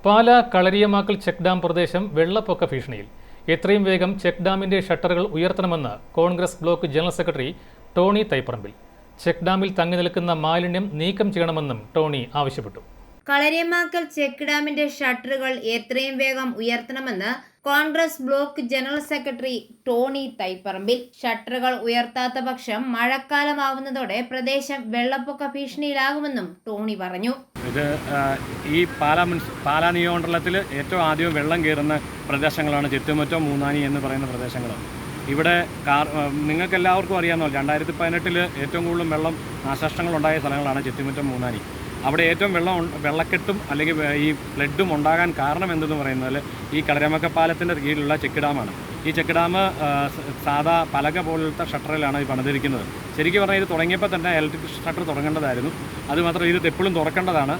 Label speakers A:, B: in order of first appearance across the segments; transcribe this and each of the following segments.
A: Pala കളരിയമാക്കൽ check dam പ്രദേശം വെള്ളപ്പൊക്ക ഭീഷണിയിൽ. എത്രയും വേഗം ചെക്ക് ഡാമിന്റെ ഷട്ടറുകൾ ഉയർത്തണമെന്ന് Congress block general secretary Tony Thaiparambil. Check ഡാമിൽ തങ്ങി നിൽക്കുന്ന മാലിന്യം നീക്കം ചെയ്യണമെന്നും ടോണി ആവശ്യപ്പെട്ടു.
B: കളരിയമാക്കൽ ചെക്ക് ഡാമിന്റെ ഷട്ടറുകൾ എത്രയും വേഗം ഉയർത്തണമെന്ന് Congress block general secretary Tony Thaiparambil. ഷട്ടറുകൾ ഉയർത്താത്ത പക്ഷം മഴക്കാലമാവുന്നതോടെ പ്രദേശം വെള്ളപ്പൊക്ക ഭീഷണിയിലാകുമെന്നും ടോണി പറഞ്ഞു.
C: ഇത് ഈ പാലാ നിയോമണ്ഡലത്തിൽ ഏറ്റവും ആദ്യം വെള്ളം കയറുന്ന പ്രദേശങ്ങളാണ് ചെത്തുമറ്റം, മൂന്നാനി എന്ന് പറയുന്ന പ്രദേശങ്ങൾ. ഇവിടെ നിങ്ങൾക്ക് എല്ലാവർക്കും അറിയാമല്ലോ, 2018 ഏറ്റവും കൂടുതൽ വെള്ളം നാശനഷ്ടങ്ങളുണ്ടായ സ്ഥലങ്ങളാണ് ചെത്തുമറ്റം, മൂന്നാനി. അവിടെ ഏറ്റവും വെള്ളക്കെട്ടും അല്ലെങ്കിൽ ഈ ഫ്ലഡും ഉണ്ടാകാൻ കാരണം എന്തെന്ന് പറയുന്നത് ഈ കളരിയമാക്കൽ പാലത്തിൻ്റെ കീഴിലുള്ള ചെക്ക് ഡാമാണ്. ഈ ചെക്ക് ഡാം സാധാ പലക പോലത്തെ ഷട്ടറിലാണ് ഈ പണിതിരിക്കുന്നത്. ശരിക്കും പറഞ്ഞാൽ ഇത് തുടങ്ങിയപ്പോൾ തന്നെ ഇലക്ട്രിക് ഷട്ടർ തുടങ്ങേണ്ടതായിരുന്നു. അതുമാത്രം ഇത് എപ്പോഴും തുറക്കേണ്ടതാണ്.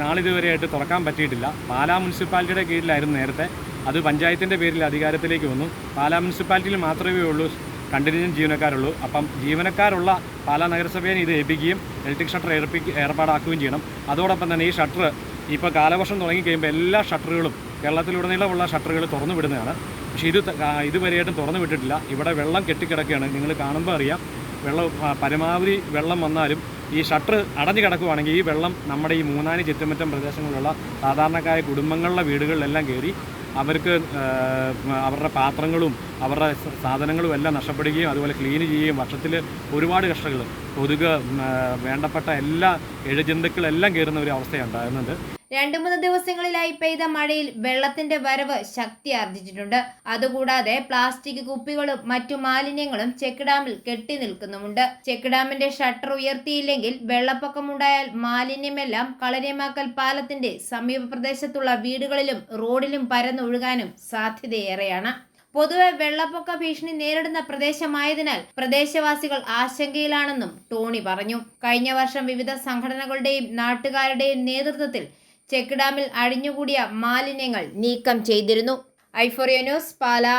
C: നാളിതുവരെയായിട്ട് തുറക്കാൻ പറ്റിയിട്ടില്ല. പാലാ മുനിസിപ്പാലിറ്റിയുടെ കീഴിലായിരുന്നു നേരത്തെ. അത് പഞ്ചായത്തിൻ്റെ പേരിൽ അധികാരത്തിലേക്ക് വന്നു. പാലാ മുനിസിപ്പാലിറ്റിയിൽ മാത്രമേ ഉള്ളൂ കണ്ടിന്യൂസ് ജീവനക്കാരുള്ളൂ. അപ്പം ജീവനക്കാരുള്ള പാലാ നഗരസഭയെ ഇത് ഏൽപ്പിക്കുകയും ഇലക്ട്രിക് ഷട്ടർ ഏർപ്പാടാക്കുകയും ചെയ്യണം. അതോടൊപ്പം തന്നെ ഈ ഷട്ടർ ഇപ്പോൾ കാലവർഷം തുടങ്ങിക്കഴിയുമ്പോൾ എല്ലാ ഷട്ടറുകളും കേരളത്തിലുടനീളമുള്ള ഷട്ടറുകൾ തുറന്നു വിടുന്നതാണ്. പക്ഷേ ഇതുവരെയായിട്ടും തുറന്നു വിട്ടിട്ടില്ല. ഇവിടെ വെള്ളം കെട്ടിക്കിടക്കുകയാണ്. നിങ്ങൾ കാണുമ്പോൾ അറിയാം, പരമാവധി വെള്ളം വന്നാലും ഈ ഷട്ടർ അടഞ്ഞു കിടക്കുകയാണെങ്കിൽ ഈ വെള്ളം നമ്മുടെ ഈ മൂന്നാനി ചുറ്റുമറ്റം പ്രദേശങ്ങളിലുള്ള സാധാരണക്കാരായ കുടുംബങ്ങളുടെ വീടുകളിലെല്ലാം കയറി അവർക്ക് അവരുടെ പാത്രങ്ങളും അവരുടെ സാധനങ്ങളും എല്ലാം നഷ്ടപ്പെടുകയും അതുപോലെ ക്ലീൻ ചെയ്യുകയും വർഷത്തിൽ ഒരുപാട് കഷ്ടങ്ങൾ, കൊതുക്, വേണ്ടപ്പെട്ട എല്ലാ ഇഴജന്തുക്കളെല്ലാം കയറുന്ന ഒരു അവസ്ഥയുണ്ടാകുന്നുണ്ട്.
B: 2-3 ദിവസങ്ങളിലായി പെയ്ത മഴയിൽ വെള്ളത്തിന്റെ വരവ് ശക്തി ആർജിച്ചിട്ടുണ്ട്. അതുകൂടാതെ പ്ലാസ്റ്റിക് കുപ്പികളും മറ്റു മാലിന്യങ്ങളും ചെക്ക് ഡാമിൽ കെട്ടി നിൽക്കുന്നുമുണ്ട്. ചെക്ക് ഡാമിന്റെ ഷട്ടർ ഉയർത്തിയില്ലെങ്കിൽ വെള്ളപ്പൊക്കമുണ്ടായാൽ മാലിന്യമെല്ലാം കളരിയമാക്കൽ പാലത്തിന്റെ സമീപ പ്രദേശത്തുള്ള വീടുകളിലും റോഡിലും പരന്നൊഴുകാനും സാധ്യതയേറെയാണ്. പൊതുവെ വെള്ളപ്പൊക്ക ഭീഷണി നേരിടുന്ന പ്രദേശമായതിനാൽ പ്രദേശവാസികൾ ആശങ്കയിലാണെന്നും ടോണി പറഞ്ഞു. കഴിഞ്ഞ വർഷം വിവിധ സംഘടനകളുടെയും നാട്ടുകാരുടെയും നേതൃത്വത്തിൽ ചെക്ക് ഡാമിൽ അടിഞ്ഞുകൂടിയ മാലിന്യങ്ങൾ നീക്കം ചെയ്തിരുന്നു. ഐഫോറിയ ന്യൂസ്, പാലാ.